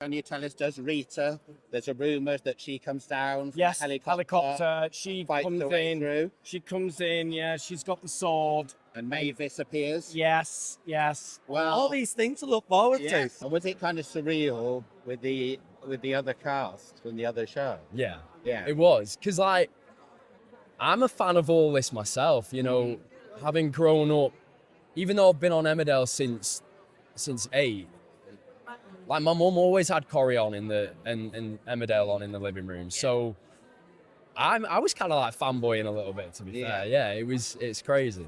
Can you tell us, does Rita, there's a rumour that she comes down from Yes, a helicopter. She fights comes her way in. through, She comes in. Yeah, she's got the sword. and Mavis appears. Yes. Well, All these things to look forward yes. Was it kind of surreal with the other cast from the other show? Yeah, Yeah. it was. Because, like, I'm a fan of all this myself, you know, having grown up, even though I've been on Emmerdale since 8. Like, my mum always had Corrie on and Emmerdale on in the living room. So I was kind of like fanboying a little bit, to be fair. Yeah, it's crazy.